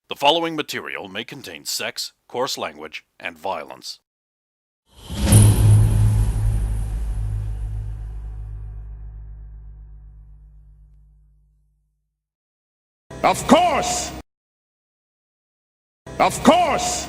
The following material may contain sex, coarse language, and violence. Of course! Of course!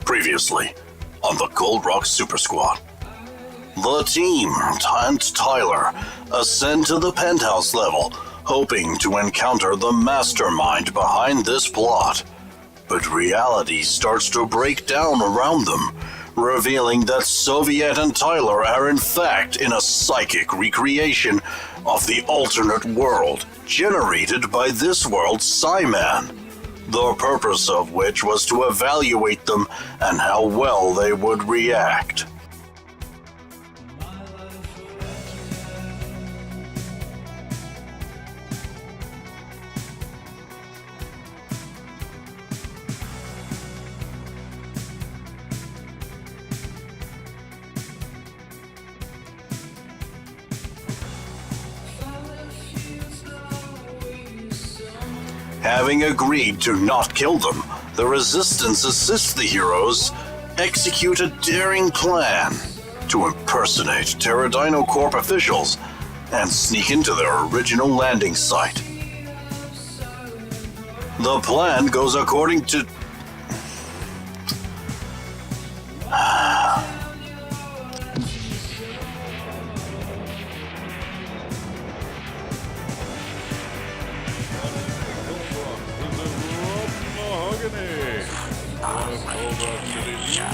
Previously, on the Gold Rock Super Squad. The team and Tyler ascend to the penthouse level, hoping to encounter the mastermind behind this plot. But reality starts to break down around them, revealing that Soviet and Tyler are in fact in a psychic recreation of the alternate world generated by this world's Psyman. The purpose of which was to evaluate them and how well they would react. Having agreed to not kill them, the Resistance assists the heroes execute a daring plan to impersonate Terradino Corp officials and sneak into their original landing site. The plan goes according to...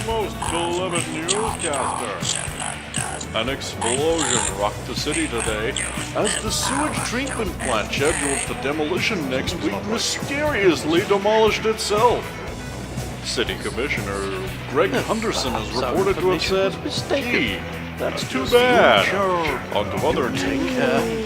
Most beloved newscaster. An explosion rocked the city today as the sewage treatment plant scheduled for demolition next week mysteriously demolished itself. City Commissioner Greg Henderson is reported to have said, "Hey, that's too bad." On to other news.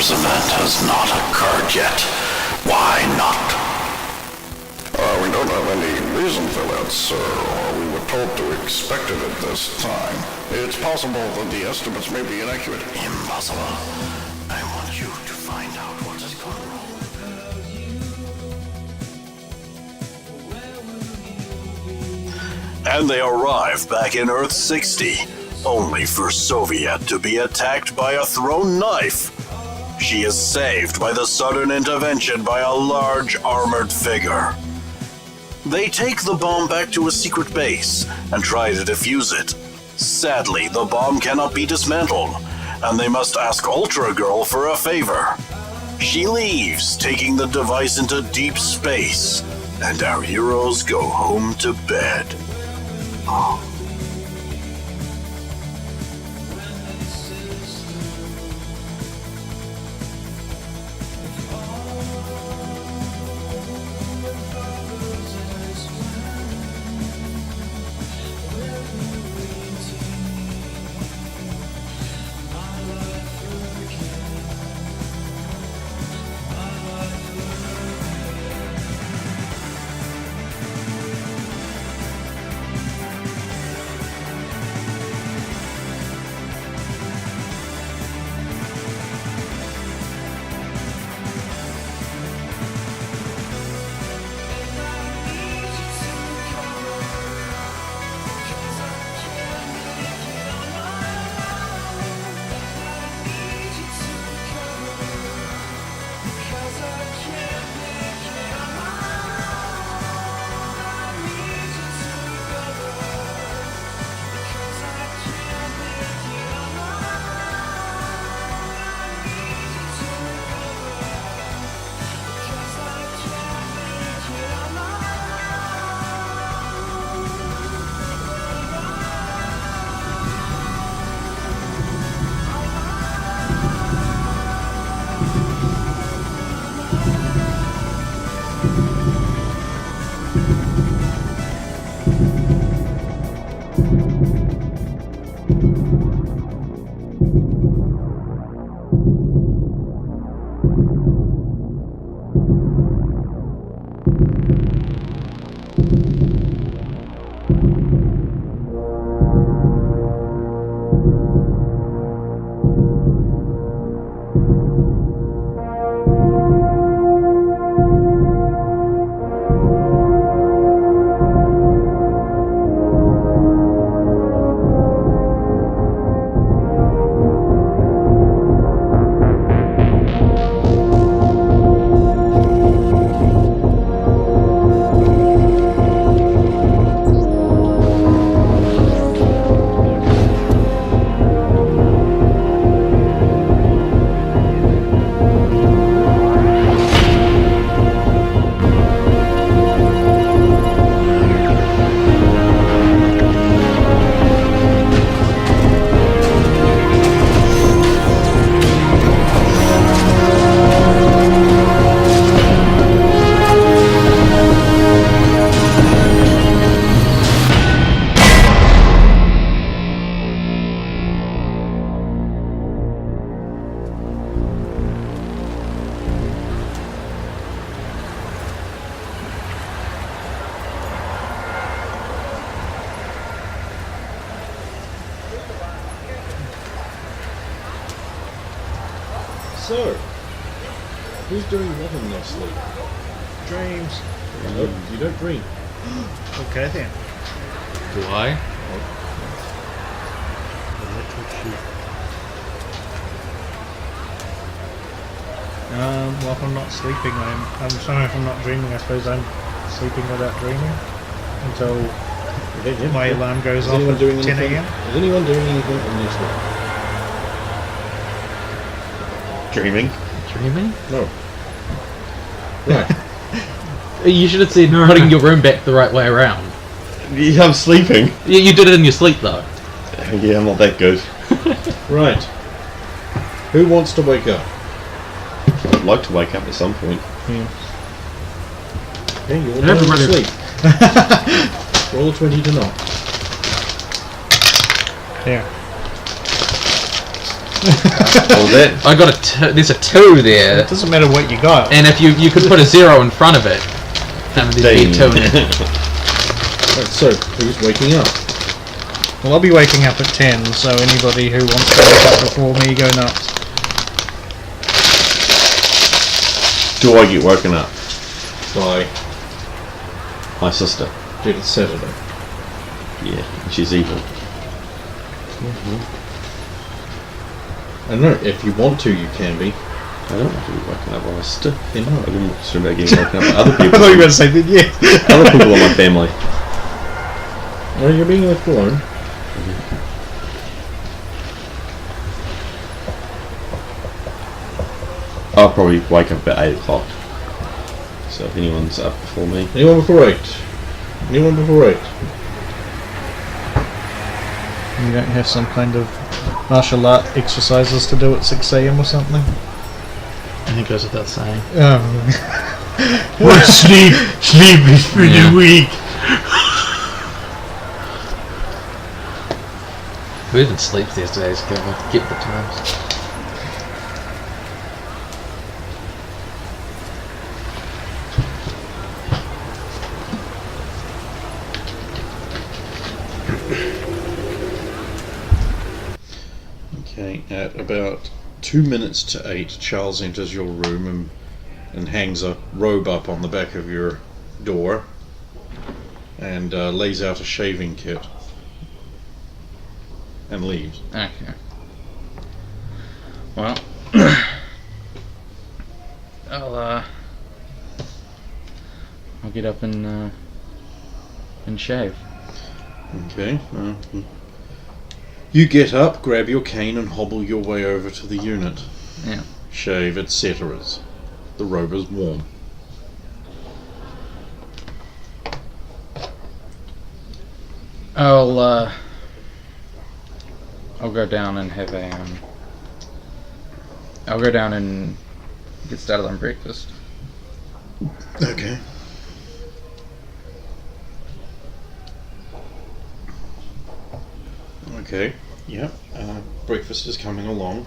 Event has not occurred yet. Why not? We don't have any reason for that, sir, or we were told to expect it at this time. It's possible that the estimates may be inaccurate. Impossible. I want you to find out what has gone wrong. And they arrive back in Earth 60, only for Soviet to be attacked by a thrown knife. She is saved by the sudden intervention by a large armored figure. They take the bomb back to a secret base and try to defuse it. Sadly, the bomb cannot be dismantled, and they must ask Ultra Girl for a favor. She leaves, taking the device into deep space, and our heroes go home to bed. So, who's doing what in their sleep? Dreams. Nope, you don't dream. Okay then. Do I? Well, if I'm not sleeping, I'm sorry, if I'm not dreaming, I suppose I'm sleeping without dreaming until my alarm goes off at 10 a.m. Is anyone doing anything in their sleep? Dreaming? Dreaming? No. Right. You should have said putting your room back the right way around. Yeah, I'm sleeping. You did it in your sleep though. Yeah, I'm not that good. Right. Who wants to wake up? I'd like to wake up at some point. Okay, you all Everybody- sleep. Roll a 20 to knock. Yeah. Oh, that? I got there's a 2 there, It doesn't matter what you got. and if you could put a 0 in front of it, and there'd be a 2 in it. Right, so, who's waking up? Well, I'll be waking up at 10, so anybody who wants to wake up before me, go nuts. Do I get woken up? By My sister. Dude, it's Saturday. Yeah, she's evil. I don't know, if you want to, you can be. I don't want to be woken up by my sister. Then I no. wouldn't concern about getting woken up by other I people. thought you were going to say that, yeah. Other people in my family. No, you're being left alone. I'll probably wake up about 8 o'clock. So if anyone's up before me. Anyone before 8? Anyone before 8? You don't have some kind of martial art exercises to do at 6 a.m. or something? I think it goes without saying. Sleep is for the weak. Who even sleeps these days? Get the times. Okay, at about 2 minutes to 8, Charles enters your room and hangs a robe up on the back of your door and lays out a shaving kit and leaves. Okay. Well, I'll get up and shave. Okay. You get up, grab your cane, and hobble your way over to the unit. Yeah. Shave, etc. The robe is warm. I'll go down and have a I'll go down and get started on breakfast. Okay. Okay. Yep. Breakfast is coming along.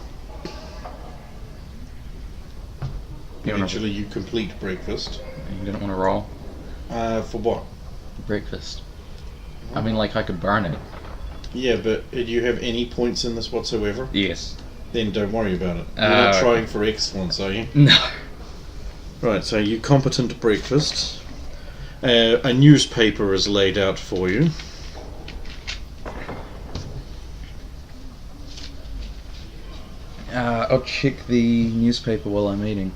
Eventually, you complete breakfast. You didn't want to roll For what? breakfast. I mean, like I could burn it. Yeah, but do you have any points in this whatsoever? Yes. Then don't worry about it. You're not Okay. trying for excellence, are you? No. Right, so you competent breakfast. A newspaper is laid out for you. I'll check the newspaper while I'm eating.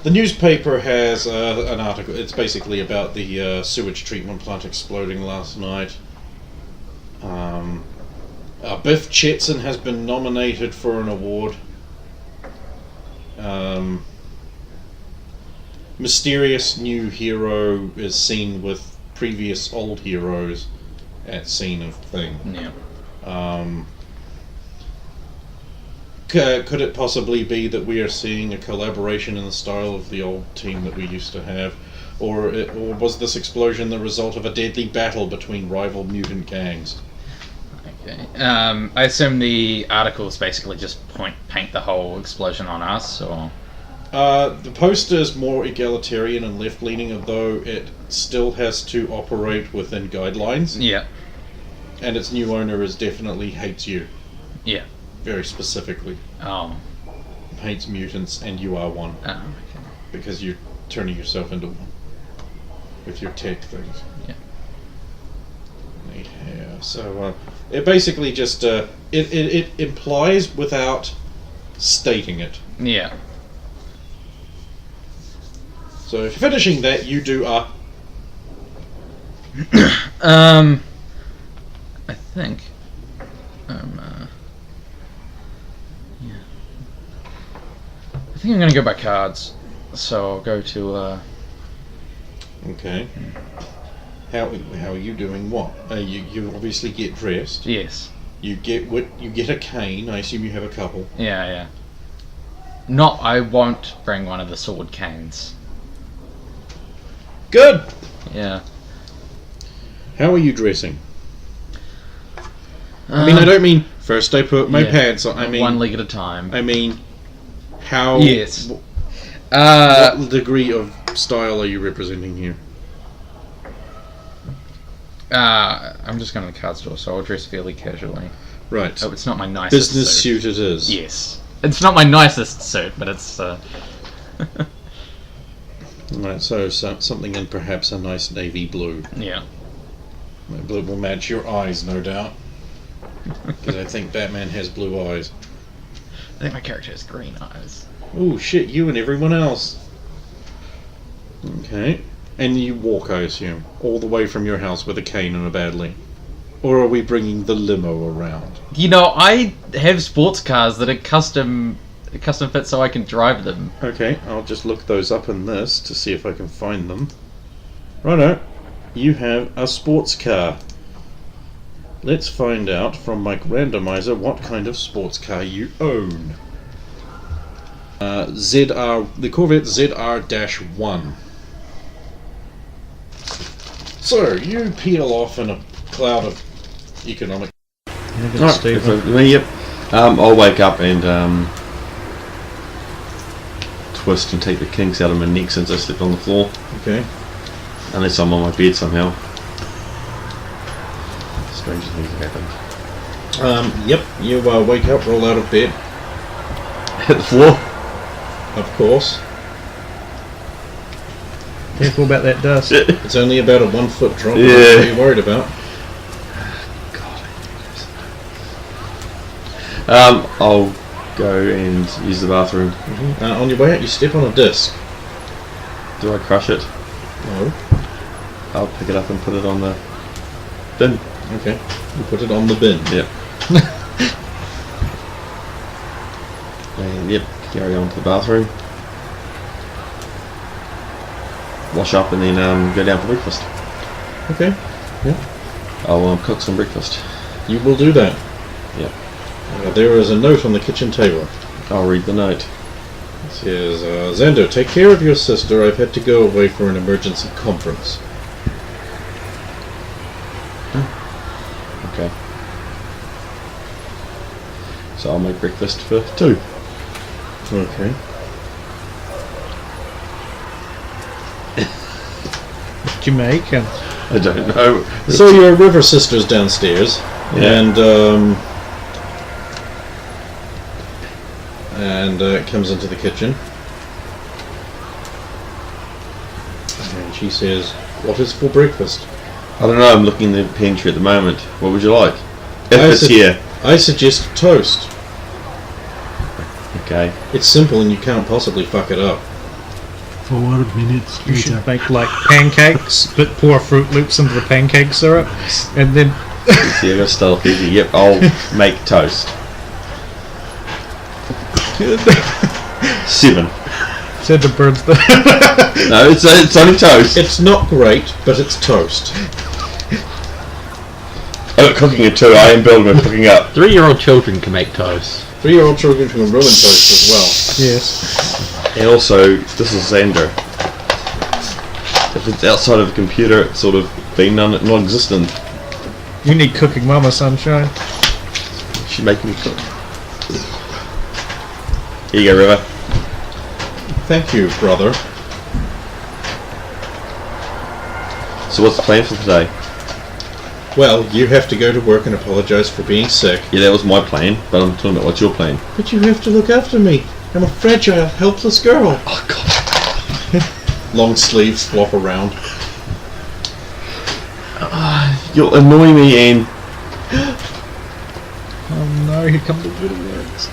The newspaper has an article. It's basically about the sewage treatment plant exploding last night. Biff Chetson has been nominated for an award. Mysterious new hero is seen with previous old heroes at scene of thing. Yeah. Could it possibly be that we are seeing a collaboration in the style of the old team that we used to have? Or was this explosion the result of a deadly battle between rival mutant gangs? Okay. I assume the articles basically just paint the whole explosion on us, or... The poster is more egalitarian and left-leaning, although it still has to operate within guidelines. Yeah. And its new owner is definitely hates you. Yeah. Very specifically. Oh. Hates mutants, and you are one. Oh, okay. Because you're turning yourself into one. With your tech things. Yeah. Yeah, so it basically just it implies without stating it. Yeah. So if you're finishing that, you do I think yeah. I think I'm gonna go by cards. So I'll go to Okay. How are you doing? What? You obviously get dressed. yes. You get a cane. I assume you have a couple. Yeah. Not I won't bring one of the sword canes. Good. Yeah. How are you dressing? I mean, I don't mean first I put my pants on. I mean one leg at a time. I mean, how? Yes. What degree of style are you representing here? I'm just going to the card store, so I'll dress fairly casually. Right. Oh, it's not my nicest Business suit. suit it is. Yes. It's not my nicest suit, but it's Right, so something in perhaps a nice navy blue. yeah. That blue will match your eyes, no doubt. Because I think Batman has blue eyes. I think my character has green eyes. Oh shit, you and everyone else. Okay. And you walk, I assume, all the way from your house with a cane and a bad leg. Or are we bringing the limo around? You know, I have sports cars that are custom fit so I can drive them. Okay, I'll just look those up in this to see if I can find them. Righto. You have a sports car. Let's find out from my randomizer what kind of sports car you own. The Corvette ZR-1. So, you peel off in a cloud of economic... Yep. I'll wake up and twist and take the kinks out of my neck since I slept on the floor. Okay. Unless I'm on my bed somehow. Strange things have happened. Yep, you wake up, roll out of bed. Hit the floor. Of course. Careful about that dust. It's only about a 1 foot drop. Yeah. What are you worried about? I'll go and use the bathroom. On your way out, you step on a disc. Do I crush it? No. I'll pick it up and put it on the bin. Okay. You put it on the bin. Yep. And yep, carry on to the bathroom. Wash up and then go down for breakfast. Okay. Yeah. I'll cook some breakfast. You will do that. Yep. There is a note on the kitchen table. I'll read the note. It says, Xander, take care of your sister. I've had to go away for an emergency conference. Okay. So I'll make breakfast for 2. Okay. What you make? And I don't know. So your river sister's downstairs, and comes into the kitchen, and she says, "What is for breakfast?" I don't know, I'm looking in the pantry at the moment. What would you like? If I it's here. I suggest toast. Okay. It's simple and you can't possibly fuck it up. 4 minutes you later. should make like pancakes, but pour Fruit Loops into the pancake syrup, and then See, I got stealth easy. Yep, I'll make toast. 7. said the birds. No, it's only toast. It's not great, but it's toast. I'm not cooking it too. I am building and cooking up. 3-year-old children can make toast. 3-year-old children can ruin toast as well. Yes. And also, this is Xander. If it's outside of the computer, it's sort of been non-existent. You need cooking mama, sunshine. She's making me cook. Here you go, River. Thank you, brother. So what's the plan for today? Well, you have to go to work and apologise for being sick. Yeah, that was my plan, but I'm talking about what's your plan. But you have to look after me. I'm a fragile, helpless girl. Oh, God. Long sleeves flop around. You'll annoy me, Anne. Oh no, here come the good words.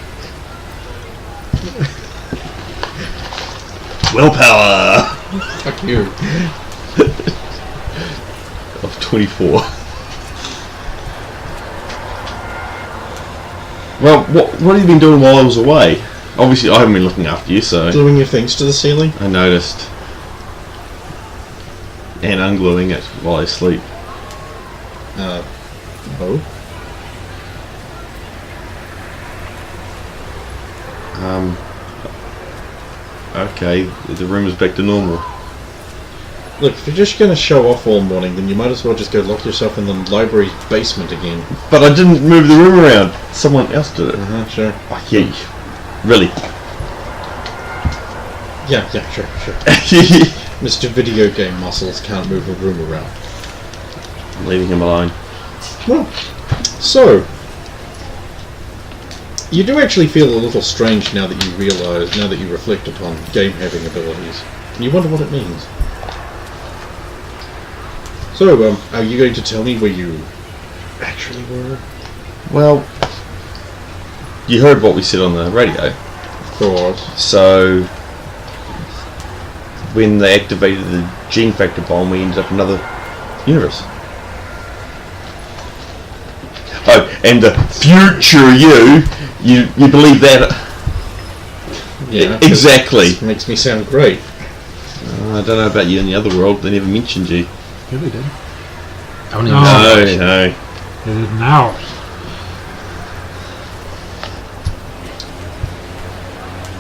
Willpower Fuck you. of 24. Well, what have you been doing while I was away? Obviously, I haven't been looking after you, so... Gluing your things to the ceiling? I noticed. And ungluing it while I sleep. Oh. Okay, the room is back to normal. Look, if you're just going to show off all morning, then you might as well just go lock yourself in the library's basement again. But I didn't move the room around. Someone else did it. Sure. Oh, yeah. Really? Yeah, sure. Mr. Video Game Muscles can't move a room around. I'm leaving him alone. Well, so... You do actually feel a little strange now that you realise, now that you reflect upon game-having abilities. And you wonder what it means. So, are you going to tell me where you actually were? Well, you heard what we said on the radio. Of course. So, when they activated the gene factor bomb, we ended up in another universe. Oh, and the future you believe that? Yeah, exactly. It makes me sound great. I don't know about you in the other world. They never mentioned you. Yeah, they did. Only No. They did in ours.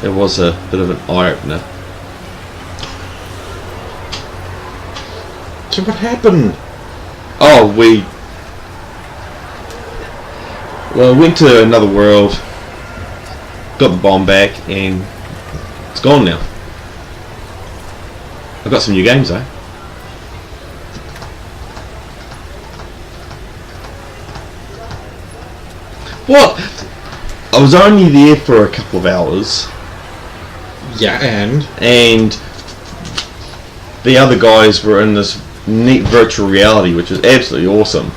There was a bit of an eye-opener. So what happened? Oh, we went to another world, got the bomb back, and it's gone now. I've got some new games though. What? I was only there for a couple of hours. Yeah, and the other guys were in this neat virtual reality, which was absolutely awesome.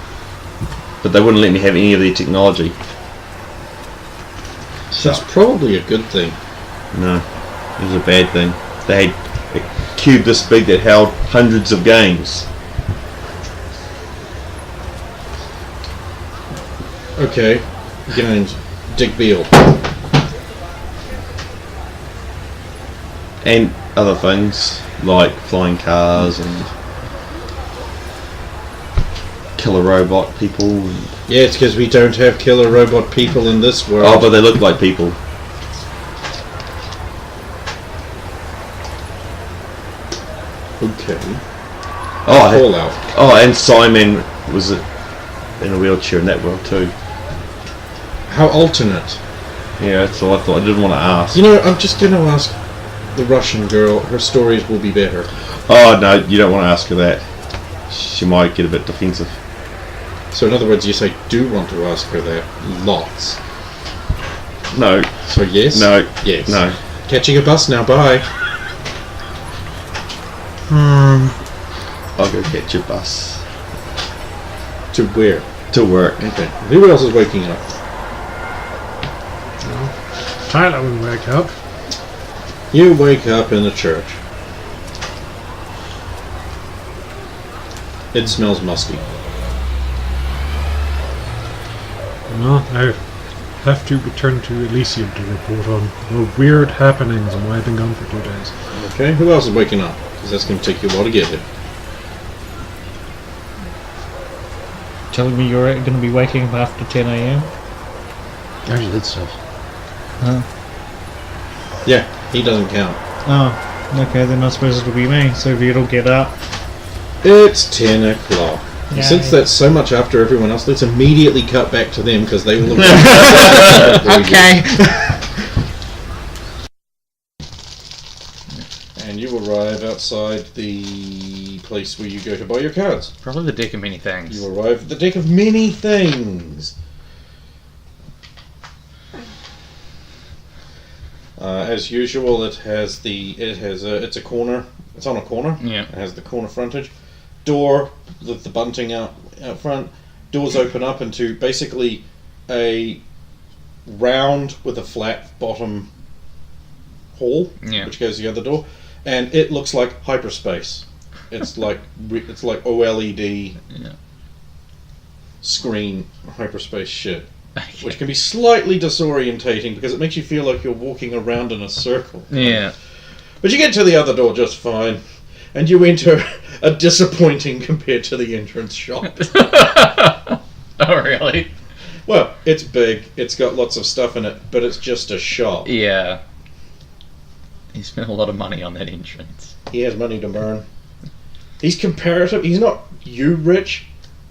But they wouldn't let me have any of their technology. So that's probably a good thing. no, it was a bad thing. They had a cube this big that held hundreds of games. Okay, games. Dick Beale. And other things like flying cars and killer robot people. And Yeah, it's because we don't have killer robot people in this world. oh, but they look like people. Okay. Oh, Fallout. oh, and Simon was in a wheelchair in that world too. How alternate. Yeah, that's all I thought. I didn't want to ask. You know, I'm just going to ask the Russian girl. Her stories will be better. Oh no, you don't want to ask her that. She might get a bit defensive. So in other words, yes, I do want to ask her that. Lots. No. So yes? No. Yes. No. Catching a bus now, bye. I'll go catch a bus. To where? To work. Okay. Who else is waking up? Tyler will wake up. You wake up in the church. It smells musty. No, I have to return to Elysium to report on the weird happenings and why I've been gone for 2 days. Okay, who else is waking up? Because that's going to take you a while to get here. Telling me you're going to be waking up after 10 a.m? I already did stuff. Yeah, he doesn't count. Oh, okay, then I suppose it'll be me. So Vito will get up. It's 10 o'clock. Yay. Since that's so much after everyone else, let's immediately cut back to them because they will have... Okay. And And you arrive outside the place where you go to buy your cards. Probably the deck of many things. You arrive at the deck of many things. As usual, it's a corner. It's on a corner. Yeah. It has the corner frontage. Door with the bunting out front. Doors open up into basically a round with a flat bottom hall, which goes to the other door, and it looks like hyperspace. It's like OLED screen hyperspace shit, which can be slightly disorientating because it makes you feel like you're walking around in a circle. Yeah. But you get to the other door just fine, and you enter a disappointing compared to the entrance shop. Oh, really? Well, it's big, it's got lots of stuff in it, but it's just a shop. Yeah. He spent a lot of money on that entrance. He has money to burn. He's comparative. He's not rich,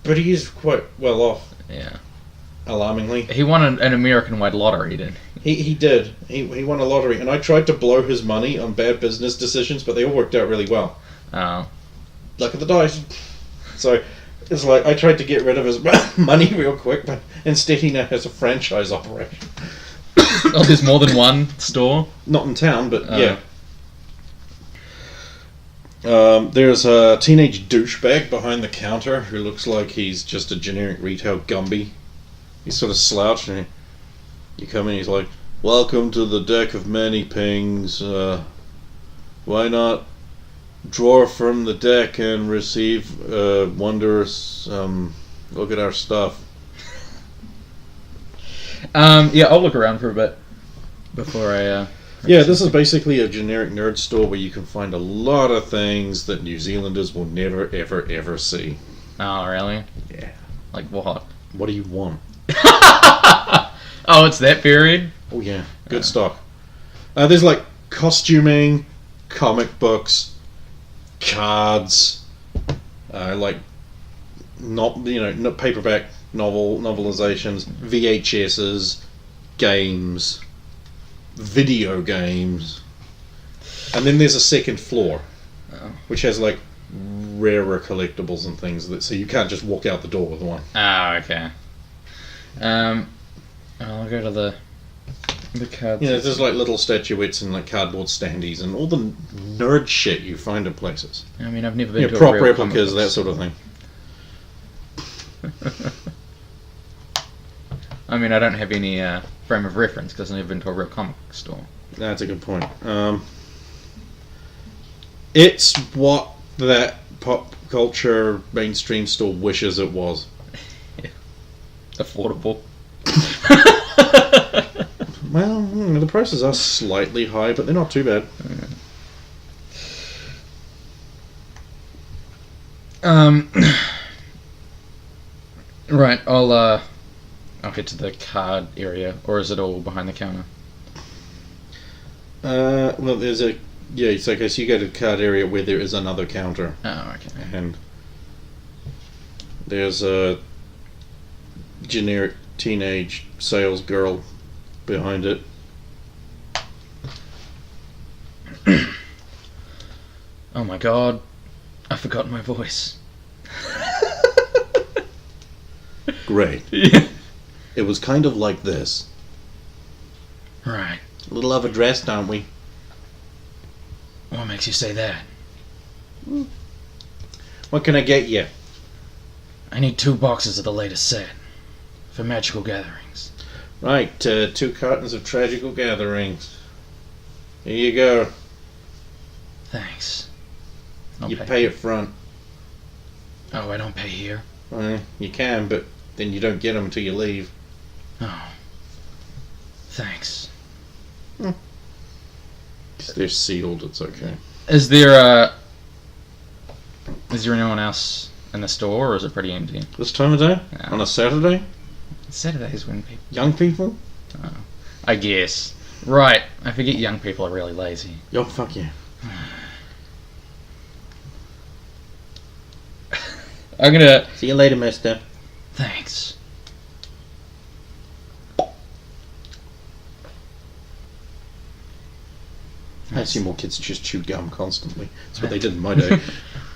but he is quite well off. Yeah. Alarmingly. He won an American-wide lottery, didn't he? He did. He won a lottery, and I tried to blow his money on bad business decisions, but they all worked out really well. Oh. Luck of the dice. So, it's like, I tried to get rid of his money real quick, but instead he now has a franchise operation. Oh, there's more than one store? Not in town, but yeah. There's a teenage douchebag behind the counter who looks like he's just a generic retail Gumby. He's sort of slouched, and you come in, he's like, "Welcome to the deck of many pings. Why not draw from the deck and receive wondrous look at our stuff." Yeah, I'll look around for a bit before I... Yeah, this is basically a generic nerd store where you can find a lot of things that New Zealanders will never, ever, ever see. Oh, really? Yeah. Like what? What do you want? Oh, it's that period? Oh yeah, good stock. There's like costuming, comic books, cards, like paperback novelizations, VHSs, games, video games, and then there's a second floor, which has like rarer collectibles and things so you can't just walk out the door with one. Oh, okay. I'll go to the cards. Yeah, there's like little statuettes and like cardboard standees and all the nerd shit you find in places. I mean, I've never been to prop a real replicas, that sort of thing. I mean, I don't have any frame of reference because I've never been to a real comic store. That's a good point. It's what that pop culture mainstream store wishes it was. Yeah. Affordable. Well, the prices are slightly high, but they're not too bad. Right, I'll get to the card area, or is it all behind the counter? Well, there's it's okay, so you go to the card area where there is another counter. Oh, okay. And there's a generic teenage sales girl behind it. Oh my god, I forgot my voice. Great. Yeah. It was kind of like this. Right. A little overdressed, aren't we? What makes you say that? What can I get you? I need 2 boxes of the latest set for magical gatherings. Right, 2 cartons of Tragical Gatherings. Here you go. Thanks. You pay up front. Oh, I don't pay here? You can, but then you don't get them until you leave. Oh. Thanks. They're sealed, it's okay. Is there anyone else in the store, or is it pretty empty? This time of day? Yeah. On a Saturday? Saturdays when people... Young people? Oh, I guess. Right, I forget young people are really lazy. Oh, fuck yeah. I'm gonna... See you later, mister. Thanks. I see more kids just chew gum constantly. That's what they did in my day.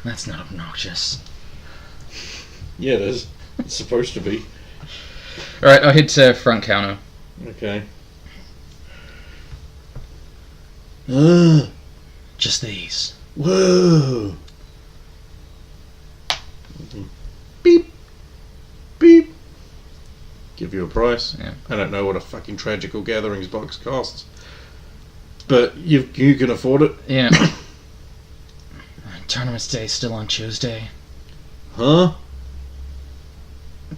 That's not obnoxious. Yeah, it is. It's supposed to be. Alright, I'll head to front counter. Okay. Just these. Whoa. Beep. Beep. Give you a price. Yeah. I don't know what a fucking Tragical Gatherings box costs. But you can afford it. Yeah. Tournament day's still on Tuesday. Huh?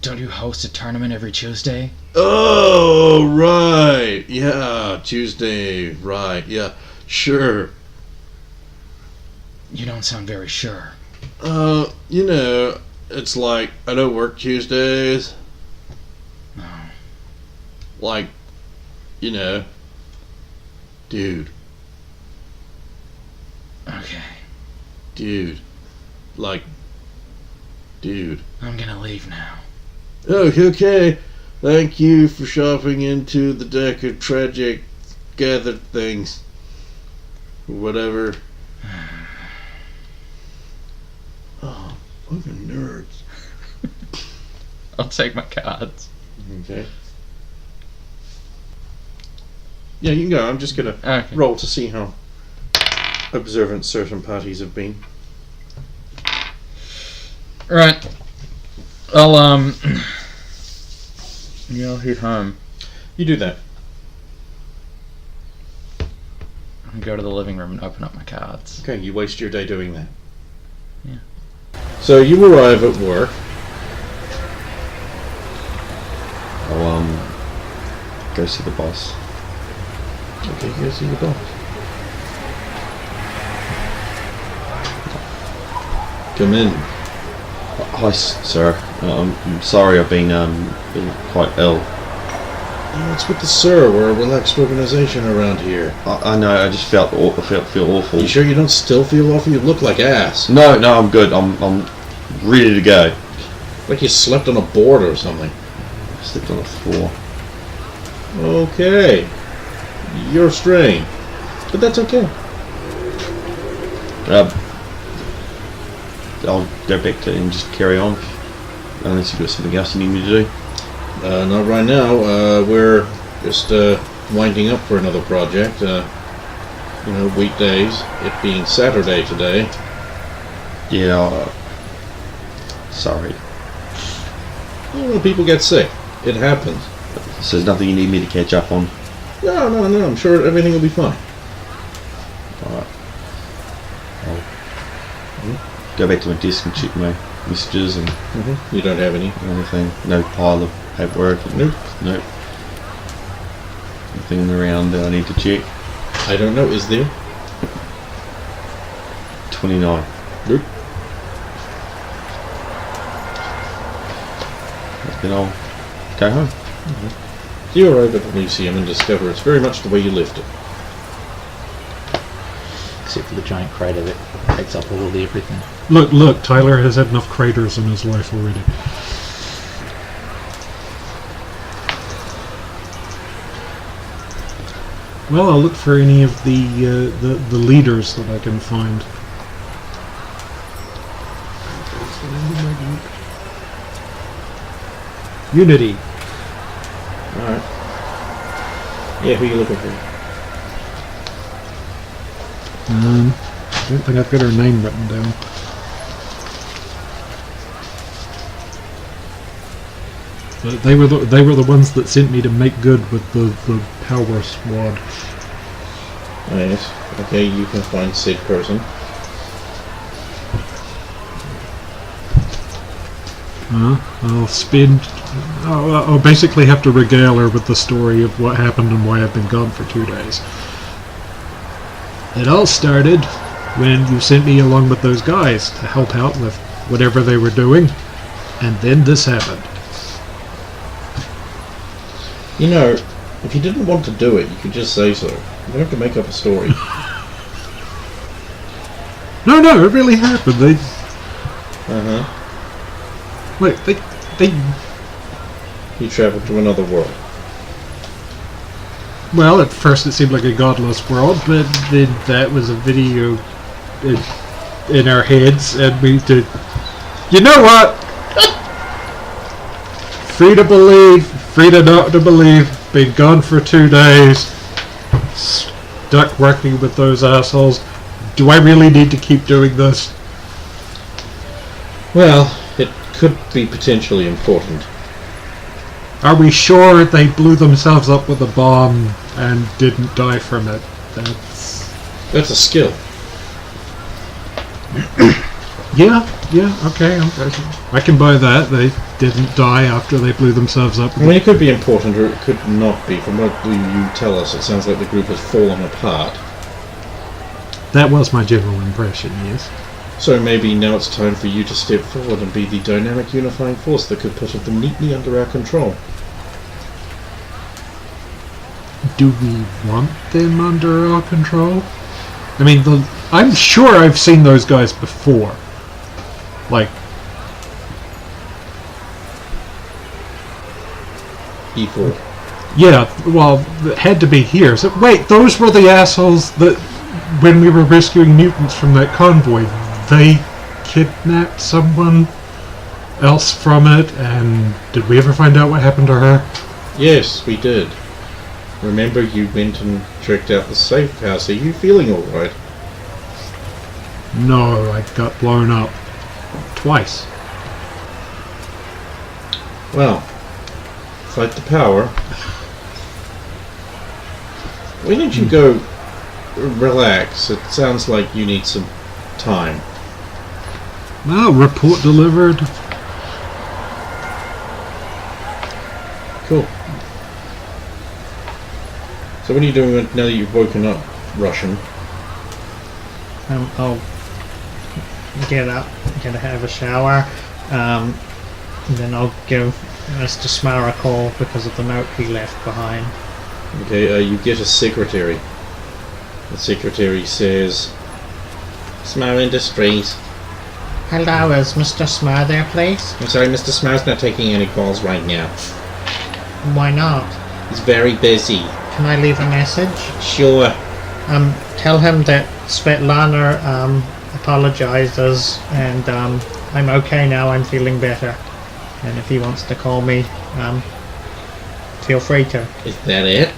Don't you host a tournament every Tuesday? Oh, right. Yeah, Tuesday. Right. Yeah, sure. You don't sound very sure. You know, it's like I don't work Tuesdays. No. Like, you know, dude. Okay. Dude. Like, dude. I'm gonna leave now. Oh, okay. Thank you for shopping into the deck of tragic gathered things. Whatever. Oh, fucking nerds. I'll take my cards. Okay. Yeah, you can go. I'm just gonna Okay. roll to see how observant certain parties have been. Right. I'll yeah, I'll head home You do that. and go to the living room and open up my cards. Okay, you waste your day doing that. Yeah. So you arrive at work. I'll go see the boss. Okay, you go see the boss. Come in. Hi, sir. I'm sorry I've been quite ill. Oh, it's with the Sir. We're a relaxed organization around here. I know. I just feel awful. You sure you don't still feel awful? You look like ass. No, I'm good. I'm ready to go. Like you slept on a board or something. I slipped on the floor. Okay. You're strange. But that's okay. I'll go back to and just carry on. Unless you've got something else you need me to do. Not right now. We're just winding up for another project. Weekdays. It being Saturday today. Yeah. Sorry. Well, people get sick. It happens. So there's nothing you need me to catch up on. No. I'm sure everything will be fine. Alright. I'll go back to my desk and check my messages and You don't have any? everything. No pile of paperwork. And Nope. Nothing around that I need to check. I don't know. Is there? 29. Nope. Then I'll go home. You arrive at the museum and discover it's very much the way you left it. Except for the giant crater that takes up all of the everything. Look, Tyler has had enough craters in his life already. Well, I'll look for any of the leaders that I can find. Unity. Alright. Yeah, who are you looking for? I don't think I've got her name written down. But they were the ones that sent me to make good with the power squad. Oh, yes. Okay, you can find said person. I'll spend... I'll basically have to regale her with the story of what happened and why I've been gone for 2 days. It all started when you sent me along with those guys to help out with whatever they were doing, and then this happened. You know, if you didn't want to do it, you could just say so. You don't have to make up a story. No, it really happened. They... Uh-huh. Wait, they... You traveled to another world. Well, at first it seemed like a godless world, but then that was a video in our heads, and we did. You know what? Free to believe, free to not to believe. Been gone for 2 days. Stuck working with those assholes. Do I really need to keep doing this? Well, it could be potentially important. Are we sure they blew themselves up with a bomb and didn't die from it? That's a skill. Yeah, okay. I can buy that. They didn't die after they blew themselves up. I mean, it could be important or it could not be. From what you tell us, it sounds like the group has fallen apart. That was my general impression, yes. So maybe now it's time for you to step forward and be the dynamic unifying force that could put them neatly under our control. Do we want them under our control? I mean, I'm sure I've seen those guys before. Like... E4. Yeah, well, it had to be here. So, wait, those were the assholes that, when we were rescuing mutants from that convoy, they kidnapped someone else from it, and did we ever find out what happened to her? Yes, we did. Remember, you went and checked out the safe house. Are you feeling alright? No, I got blown up. Twice. Well, fight the power. Why don't you go relax? It sounds like you need some time. Well, report delivered. Cool. So what are you doing now that you've woken up, Russian? I'll get up, have a shower, and then I'll give Mr. Smar a call because of the note he left behind. Okay, you get a secretary. The secretary says, Smar Industries. Hello, is Mr. Smar there, please? I'm sorry, Mr. Smar's not taking any calls right now. Why not? He's very busy. Can I leave a message? Sure. Tell him that Svetlana apologizes, and I'm okay now. I'm feeling better. And if he wants to call me, feel free to. Is that it?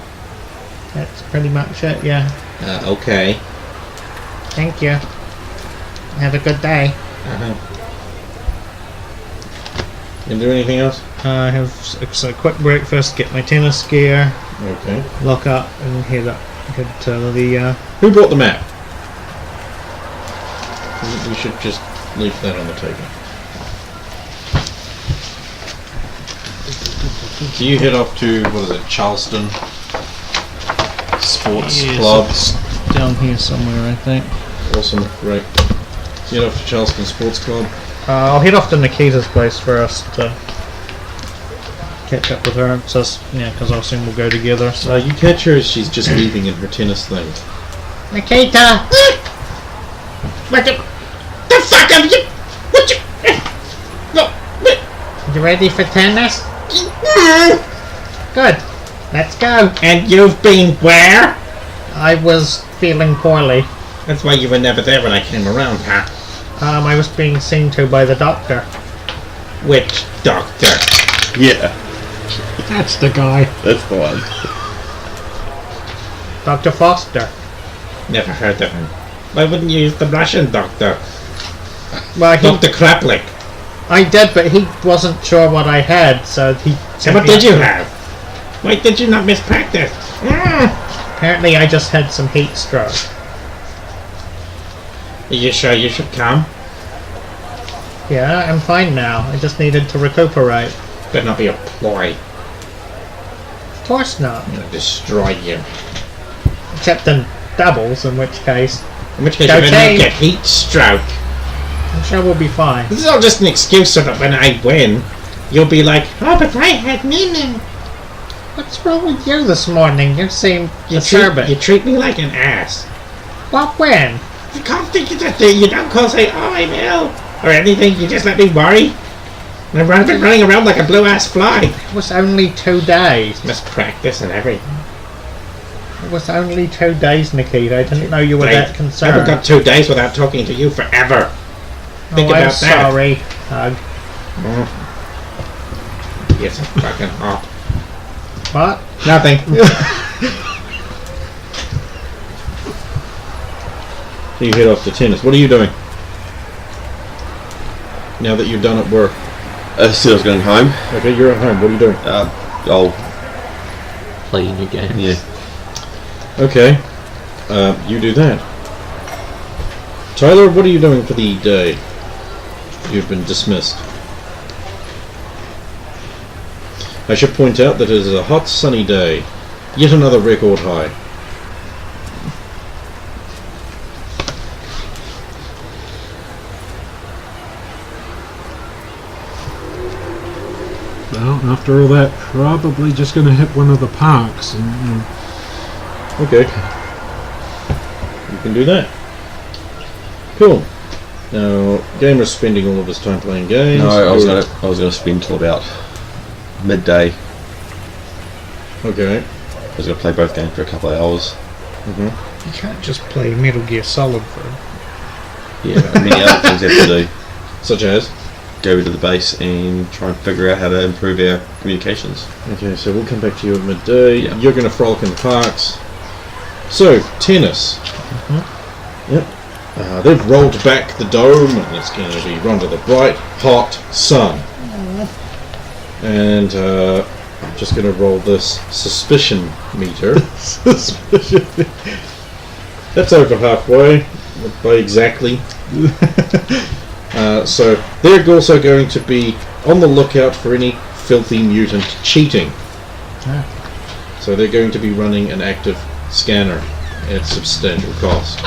That's pretty much it. Yeah. Okay. Thank you. Have a good day. You do anything else? I have a quick breakfast, get my tennis gear, Okay. lock up, and head to the. Who brought the map? We should just leave that on the table. So you head off to, what is it, Charleston Sports Club? It's down here somewhere, I think. Awesome, great. You head off to Charleston Sports Club. I'll head off to Nikita's place first to catch up with her. So, yeah, because I assume we'll go together. So. You catch her as she's just leaving in her tennis thing. Nikita! What the fuck have you? What you? No. You ready for tennis? Good. Let's go. And you've been where? I was feeling poorly. That's why you were never there when I came around, huh? I was being seen to by the doctor. Which doctor? Yeah, That's the guy. that's the one. Dr. Foster. Never heard of him. Why wouldn't you use the Russian doctor? Well, Dr. Kraplik. I did, but he wasn't sure what I had, so he. So what did you have? Why did you not miss practice? Apparently, I just had some heat stroke. Are you sure you should come? Yeah, I'm fine now. I just needed to recuperate. Better not be a ploy. Of course not. I'm gonna destroy you. Except in doubles, in which case, In which case you're gonna get heat stroke. I'm sure we'll be fine. This is all just an excuse so that when I win, you'll be like, oh, but I had Nina. What's wrong with you this morning? You seem You disturbed. treat me like an ass. What when? You can't think you don't call say, oh, I'm ill, or anything. You just let me worry. And I've been running around like a blue ass fly. It was only 2 days. Missed practice and everything. It was only 2 days, Nikita. I didn't know you were that I concerned. haven't got 2 days without talking to you forever. Think I'm about that. sorry, Hug. Yes, I'm fucking hot. What? Nothing. So you head off to tennis. What are you doing? Now that you're done at work. Still, I was going home. Okay, you're at home. What are you doing? I'll Play new games. yeah. Okay, you do that. Tyler, what are you doing for the day? You've been dismissed. I should point out that it is a hot, sunny day. Yet another record high. Well, after all that, probably just going to hit one of the parks. And, Okay. You can do that. Cool. Now, Gamer's spending all of his time playing games. No, I was gonna spend till about midday. Okay. I was gonna play both games for a couple of hours. You can't just play Metal Gear Solid for... Yeah, many other things I have to do. Such as? Go to the base and try and figure out how to improve our communications. Okay, so we'll come back to you at midday. Yeah. You're going to frolic in the parks. So, tennis. Yep. They've rolled back the dome, and it's going to be run to the bright, hot sun. And I'm just going to roll this suspicion meter. Suspicion. That's over halfway, by exactly. So they're also going to be on the lookout for any filthy mutant cheating. So they're going to be running an active scanner at substantial cost.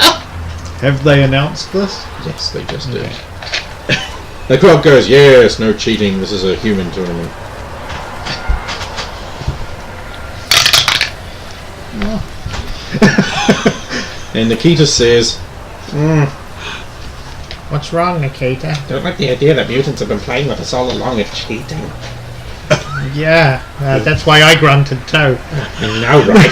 Have they announced this? Yes, they just did. The crowd goes, yes, no cheating, this is a human tournament. And Nikita says, What's wrong, Nikita? Don't like the idea that mutants have been playing with us all along and cheating. Yeah, that's why I grunted too. You know, right?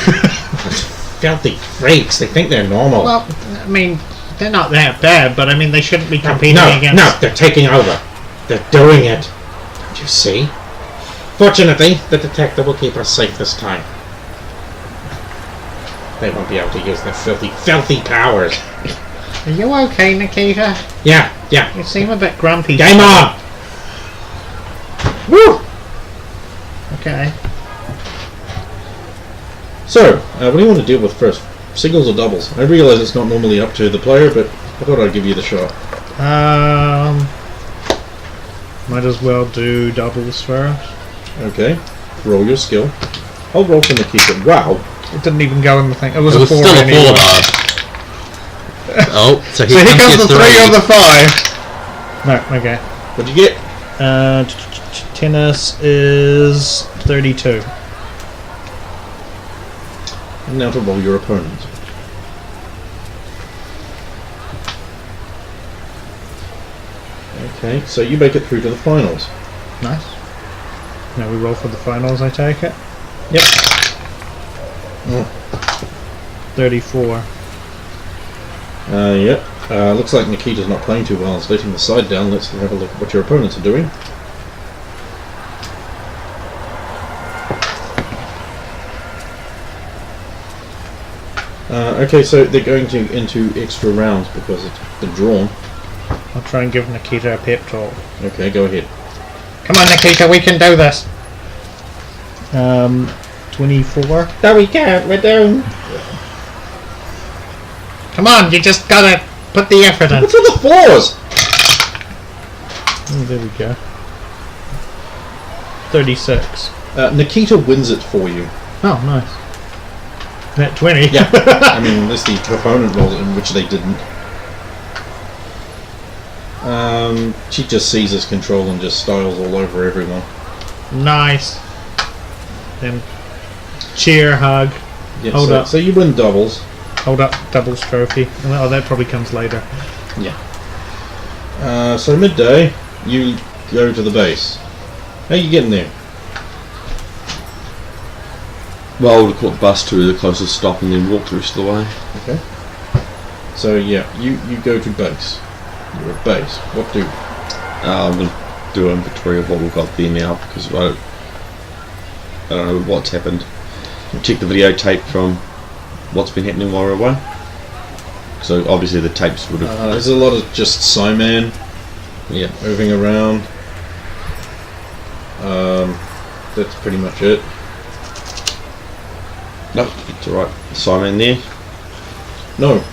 Those filthy freaks, they think they're normal. Well, I mean, they're not that bad, but I mean, they shouldn't be competing no, against... no, they're taking over. They're doing it. Don't you see? Fortunately, the detector will keep us safe this time. They won't be able to use their filthy, filthy powers. Are you okay, Nikita? Yeah. You seem a bit grumpy. Game on! Woo! Okay. so, what do you want to deal with first? Singles or doubles? I realise it's not normally up to the player, but I thought I'd give you the shot. Might as well do doubles first. Okay, roll your skill. I'll roll for Nikita. Wow. It didn't even go in the thing. It was It a was 4 still a anyway. 4 bar. Oh, so So here comes the 3 on the 5. No, okay. What'd you get? Tennis is 32. And now to roll your opponent. Okay, so you make it through to the finals. Nice. Now we roll for the finals, I take it? Yep. 34. Yep. Looks like Nikita's not playing too well. It's letting the side down. Let's have a look at what your opponents are doing. Okay, so they're going into extra rounds because it's been drawn. I'll try and give Nikita a pep talk. Okay, go ahead. Come on, Nikita, we can do this. 24. No, we can't. We're down. Come on, you just gotta put the effort in. What's with the 4s? Oh, there we go. 36. Nikita wins it for you. Oh, nice. That 20. Yeah. I mean, unless the opponent rolls it, in which they didn't. She just seizes control and just styles all over everyone. Nice. Then cheer, hug. Yeah, Hold up. So you win doubles. Hold up, doubles trophy. Oh, that probably comes later. Yeah. So midday, you go to the base. How you getting there? Well, I would have caught the bus to the closest stop and then walked the rest of the way. Okay. So yeah, you go to base. You're at base. What do? I'm going to do an inventory of what we've got there now because I don't know what's happened. Check the videotape from what's been happening while we're away. So obviously the tapes would have. There's a lot of just Psyman. Yeah. Moving around. That's pretty much it. No, it's alright. Simon there. No.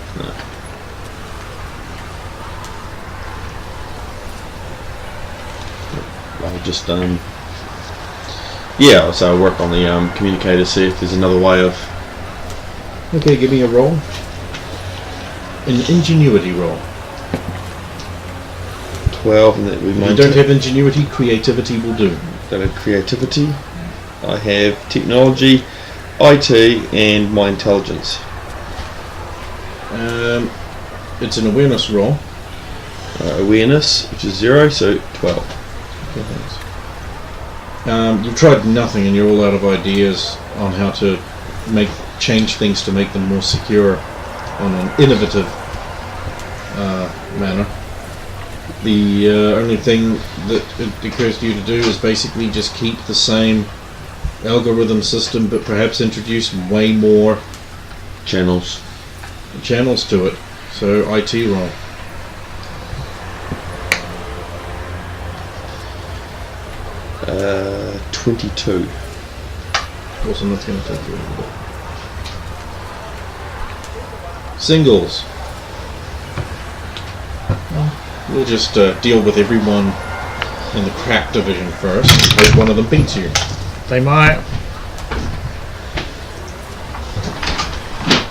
I'll just yeah, so I'll work on the communicator, see if there's another way of. Okay, give me a roll. An ingenuity roll. 12, and that we If you don't have ingenuity, creativity will do. Don't have creativity. I have technology, IT, and my intelligence. It's an awareness roll. Awareness, which is 0, so 12. Okay, thanks. You've tried nothing, and you're all out of ideas on how to change things to make them more secure on an innovative manner. The only thing that it occurs to you to do is basically just keep the same algorithm system, but perhaps introduce way more channels to it. So IT roll. Uh, 22. Awesome, that's going to take you a little bit. Singles. We'll just deal with everyone in the crack division first. Hope one of them beats you. They might.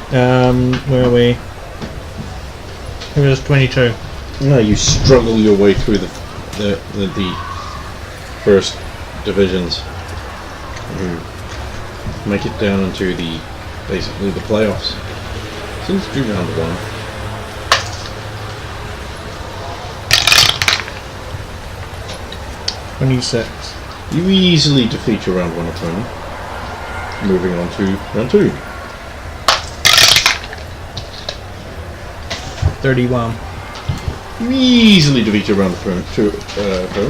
Where are we? Who is 22? No, you struggle your way through the first divisions. You make it down into basically the playoffs. So let's do round 1. You easily defeat your round 1 opponent. Moving on to round 2. 31. You easily defeat your round opponent.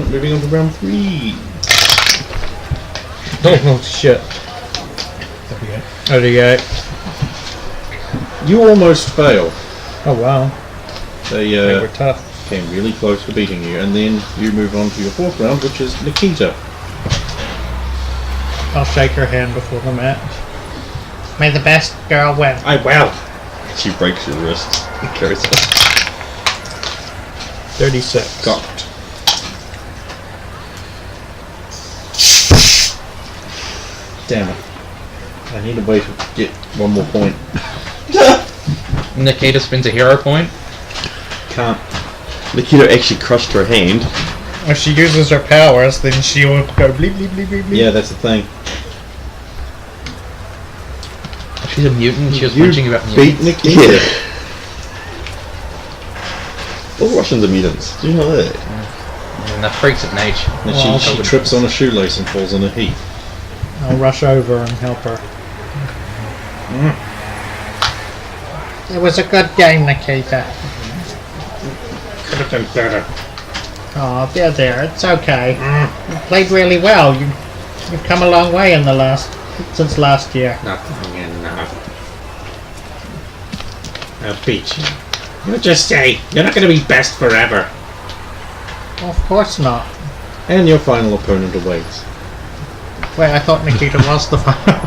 Moving on to round 3. Oh shit. 38. You almost fail. Oh wow. They were tough. Came really close to beating you, and then you move on to your 4th round, which is Nikita. I'll shake her hand before the match. May the best girl win. I will. She breaks your wrist and carries it. 36. Got it. Damn it. I need a way to get one more point. Nikita spends a hero point. Can't. Nikita actually crushed her hand. If she uses her powers, then she will go bleep bleep bleep bleep bleep. Yeah, that's the thing. She's a mutant. She was You punching about beat mutants. Nikita. Yeah. All Russians are mutants. Do you know that? And the freaks of nature. And Well, she trips on a shoelace and falls in a heap. I'll rush over and help her. It was a good game, Nikita. Could have done better. Oh, there. It's okay. You played really well. You've come a long way since last year. Nothing enough. I'll beat you. You just say you're not going to be best forever. Of course not. And your final opponent awaits. Wait, I thought Nikita was the final.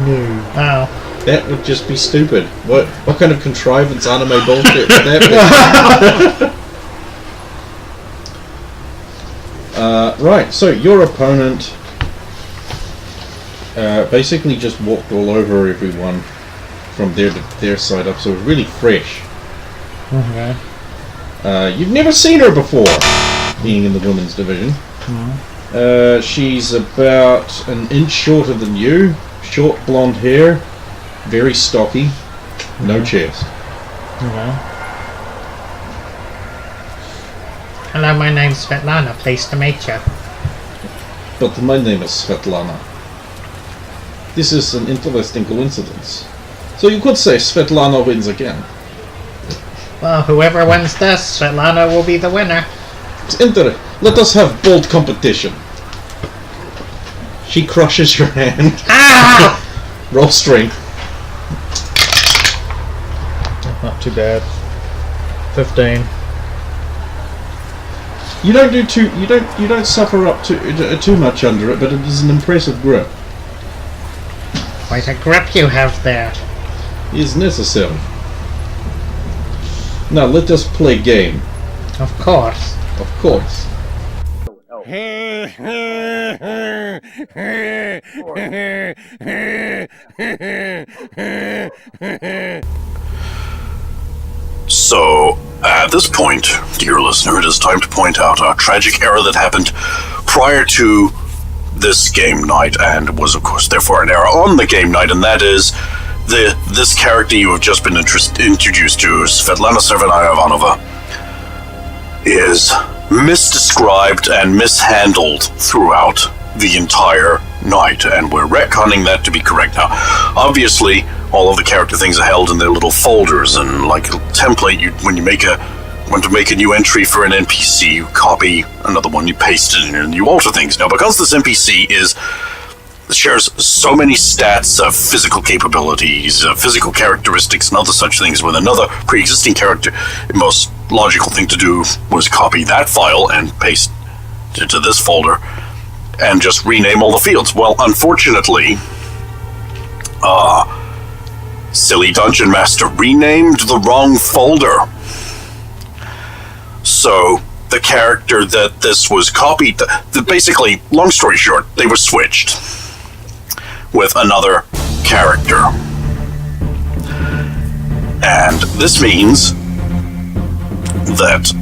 No. Oh. That would just be stupid. What kind of contrivance anime bullshit would that be? Right, so your opponent basically just walked all over everyone from their side up, so it was really fresh. Okay. You've never seen her before, being in the women's division. She's about an inch shorter than you, short blonde hair, very stocky, no chest. Okay. Hello, my name's Svetlana. Pleased to meet you. But my name is Svetlana. This is an interesting coincidence. So you could say Svetlana wins again. Well, whoever wins this, Svetlana will be the winner. Let us have bold competition. She crushes your hand. Ah! Roll strength. Not too bad. 15. You don't suffer up too much under it, but it is an impressive grip. Quite a grip you have there. It is necessary. Now let us play game. Of course. Of course. So, at this point, dear listener, it is time to point out a tragic error that happened prior to this game night, and was, of course, therefore an error on the game night, and that is this character you have just been introduced to, Svetlana Servanaya Ivanova, is misdescribed and mishandled throughout the entire night, and we're retconning that to be correct. Now, obviously, all of the character things are held in their little folders, and like a template, when you want to make a new entry for an NPC, you copy another one, you paste it in, and you alter things. Now, because this NPC shares so many stats of physical capabilities, physical characteristics, and other such things with another pre-existing character, the most logical thing to do was copy that file and paste it into this folder and just rename all the fields. Well, unfortunately, silly Dungeon Master renamed the wrong folder. So the character that this was copied, basically, long story short, they were switched with another character. And this means that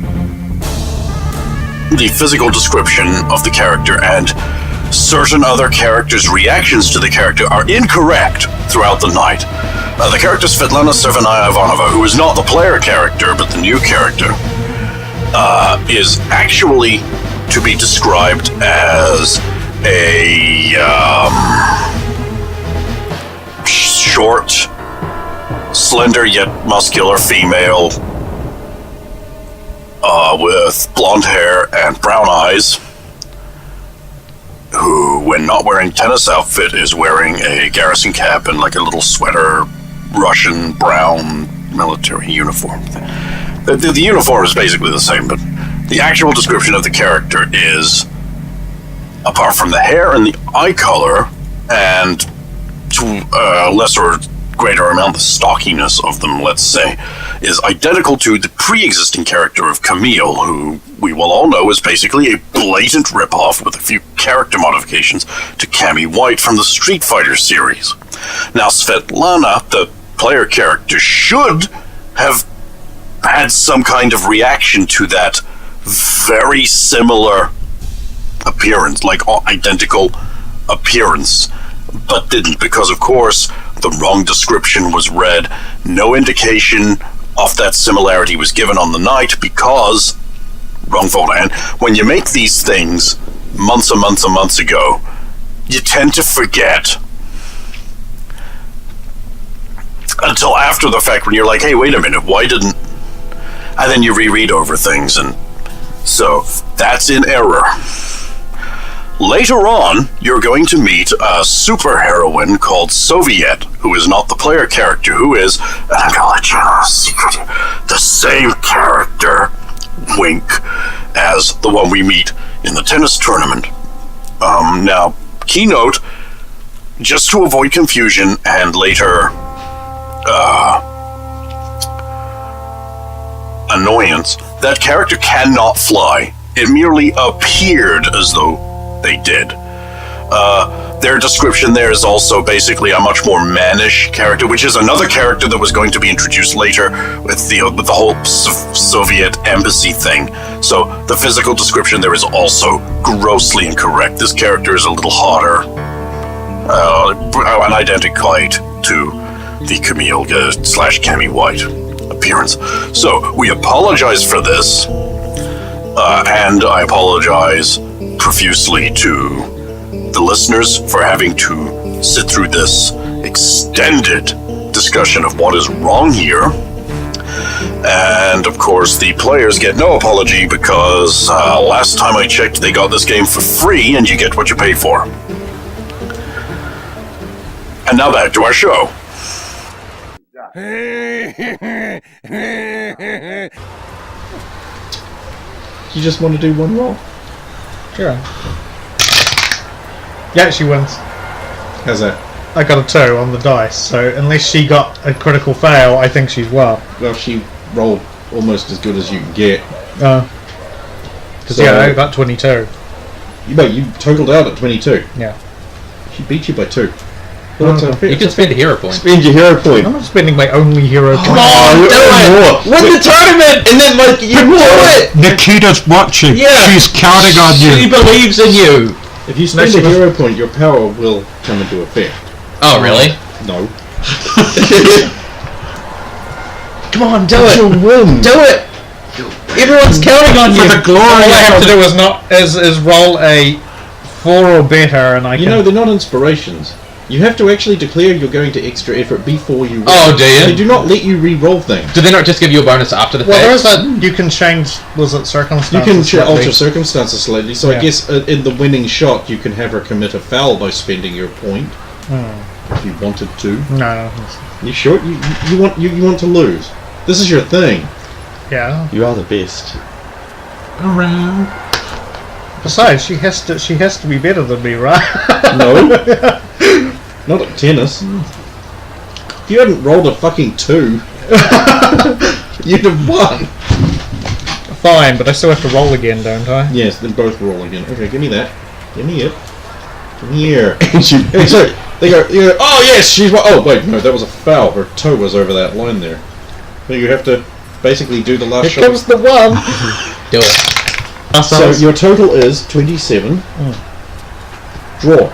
the physical description of the character and certain other characters' reactions to the character are incorrect throughout the night. The character Svetlana Servanaya Ivanova, who is not the player character, but the new character, is actually to be described as a short, slender yet muscular female with blonde hair and brown eyes, who, when not wearing tennis outfit, is wearing a garrison cap and like a little sweater, Russian brown military uniform. The uniform is basically the same, but the actual description of the character is, apart from the hair and the eye color, and to a lesser or greater amount the stockiness of them, let's say, is identical to the pre-existing character of Camille, who we will all know is basically a blatant ripoff with a few character modifications to Cammy White from the Street Fighter series. Now, Svetlana, the player character, should have had some kind of reaction to that very similar appearance, like identical appearance, but didn't, because of course the wrong description was read. No indication of that similarity was given on the night because wrong folder. And when you make these things months and months and months ago, you tend to forget until after the fact, when you're like, hey, wait a minute, why didn't... And then you reread over things, and so that's in error. Later on, you're going to meet a super heroine called Soviet, who is not the player character, who is, and I'm gonna let you know a secret, the same character, wink, as the one we meet in the tennis tournament. Now, keynote, just to avoid confusion and later annoyance, that character cannot fly. It merely appeared as though they did. Their description there is also basically a much more mannish character, which is another character that was going to be introduced later with the whole Soviet embassy thing. So the physical description there is also grossly incorrect. This character is a little hotter, and identical to the Camille / Cammy White appearance. So we apologize for this, and I apologize profusely to the listeners for having to sit through this extended discussion of what is wrong here. And of course, the players get no apology because last time I checked, they got this game for free and you get what you pay for. And now back to our show. You just want to do one roll? Sure. Yeah, she wins. How's that? I got a 2 on the dice, so unless she got a critical fail, I think she's won. Well, she rolled almost as good as you can get. Because yeah, I got 22. You totaled out at 22. Yeah. She beat you by 2. Well, that's unfair. You can spend a hero point. Spend your hero point. I'm not spending my only hero point. Come on, do it! Win the tournament! And then, like, you do it! Nikita's watching. Yeah. She's counting on She you. believes in you! If you spend a hero point, your power will come into effect. Oh, really? No. Come on, do it! You'll win. Do it! Everyone's counting on you! For the glory All I have of to do is roll a 4 or better, and I You can. know, they're not inspirations. You have to actually declare you're going to extra effort before you roll. Oh, do you? They do not let you re-roll things. Do they not just give you a bonus after the Well, there is fact? that you can change. Was it circumstances? You can slightly? alter circumstances slightly, so Yeah. I guess in the winning shot you can have her commit a foul by spending your point. If you wanted to. No. You sure? You want to lose. This is your thing. Yeah. You are the best. around. Besides, she has to be better than me, right? No. Not at tennis. If you hadn't rolled a fucking 2, you'd have won. Fine, but I still have to roll again, don't I? Yes, then both roll again. Okay, give me that. Give me it. Come here. Hey, sorry. They go, oh yes, she's... Oh, wait, no, that was a foul. Her toe was over that line there. So you have to basically do the last Here shot. comes the one. Do it. So your total is 27. Draw.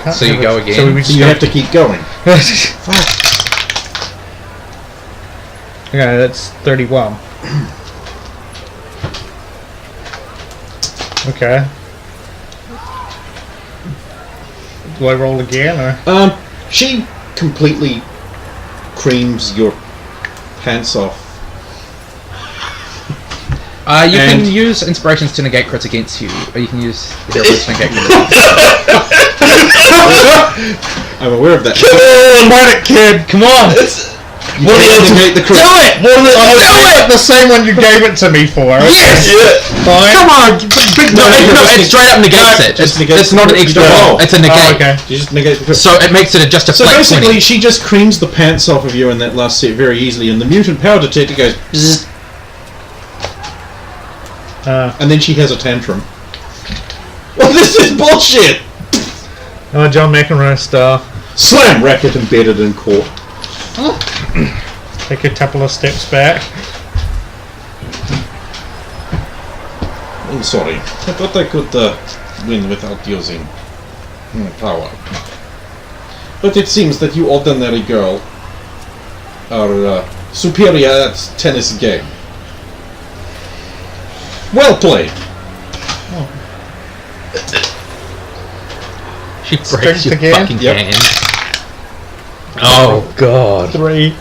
Can't So you have go it. again? So we So you have to keep going. Okay, that's 31. Okay. Do I roll again, or? She completely creams your pants off. You can And- use inspirations to negate crits against you, or you can use hero points to negate crits against I'm aware of that. you. Run it, kid! Come on! You can't negate the crit. Do it! Do it! The same one you gave it to me for. Yes! Fine. Come on, big No, it straight up negates it. just It's, negates it's not an the- extra you don't roll. roll. It's a negate. Oh, okay. You just negate the crit. So it makes it just a So flat basically, 20. she just creams the pants off of you in that last set very easily, and the mutant power detector goes bzzz, and then she has a tantrum. Well, this is bullshit! Oh, John McEnroe stuff. Slam! Racket embedded in court. Take a couple of steps back. I'm sorry. I thought I could win without using power. But it seems that you ordinary girl are superior at tennis game. Well played. She breaks Strength your again? fucking Yep. hand. Oh, God. 3.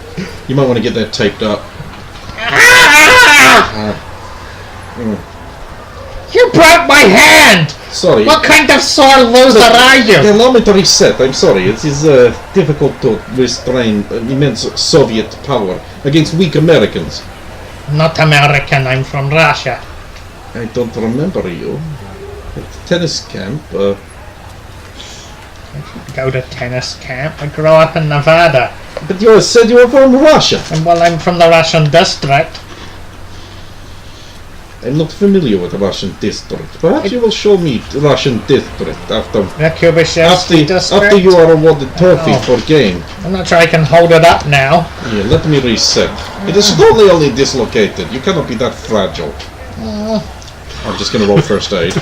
You might want to get that taped up. You broke my hand! Sorry. What kind of sore loser are you? Allow me to reset. I'm sorry. It is difficult to restrain immense Soviet power against weak Americans. Not American, I'm from Russia. I don't remember you. At tennis camp. Go to tennis camp. I grew up in Nevada. But you said you were from Russia. And well, I'm from the Russian district. I'm not familiar with the Russian district. Perhaps you will show me the Russian district after The Kubishevsky district. after you are awarded trophy Oh. for game. I'm not sure I can hold it up now. Yeah, let me reset. It is only dislocated. You cannot be that fragile. I'm just gonna roll first aid.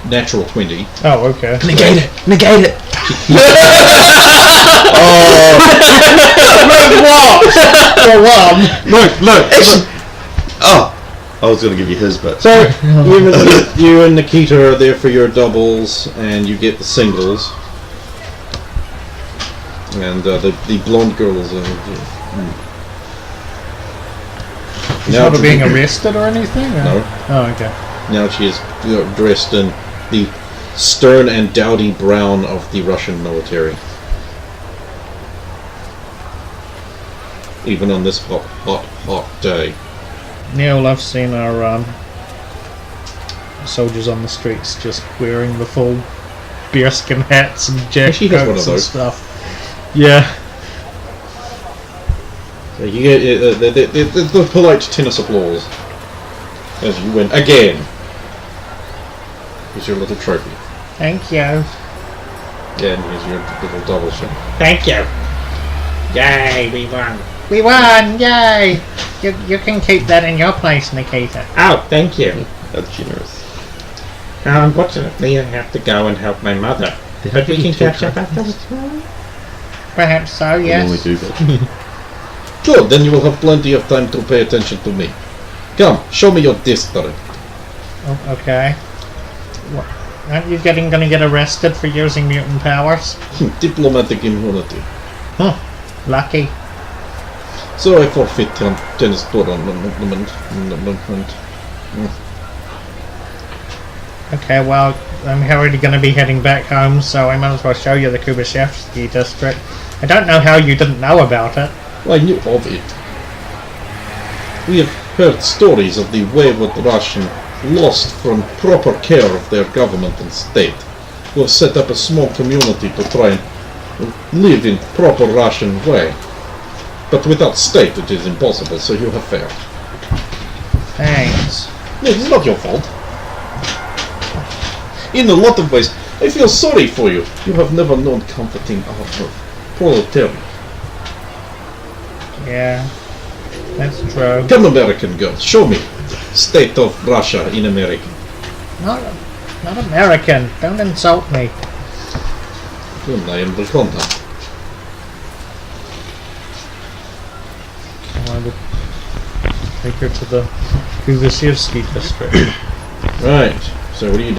Natural 20. Oh, okay. Negate it. Negate it. Look. Oh! I was going to give you his, but... So, you and Nikita are there for your doubles, and you get the singles. And the blonde girl is... She's now not being arrested or anything? Or? No. Oh, okay. Now she is dressed in the stern and dowdy brown of the Russian military. Even on this hot, hot, hot day. Neil, I've seen our soldiers on the streets just wearing the full bearskin hats and jacket She has one of coats and those. stuff. Yeah. So you get the polite tennis applause as you win again. Here's your little trophy. Thank you. And here's your little double shot. Thank you. Yay, we won. We won! Yay! You can keep that in your place, Nikita. Oh, thank you. That's generous. Now, unfortunately, I have to go and help my mother. But we can catch up afterwards. Perhaps so, We yes. normally do that. Good, then you will have plenty of time to pay attention to me. Come, show me your district. Oh, okay. What? Aren't you gonna get arrested for using mutant powers? Diplomatic immunity. Huh. Lucky. So I forfeit tennis tournament. Okay, well, I'm already going to be heading back home, so I might as well show you the Kubashevsky district. I don't know how you didn't know about it. I knew of it. We have heard stories of the wayward Russian lost from proper care of their government and state, who have set up a small community to try and live in proper Russian way. But without state it is impossible, so you have failed. Thanks. It is not your fault. In a lot of ways, I feel sorry for you. You have never known comforting art of proletariat. Yeah, that's true. Come, American girl, show me. State of Russia in America. Not American. Don't insult me. Well, I am welcome. I will take her to the Kubashevsky district. Right, so what do you do?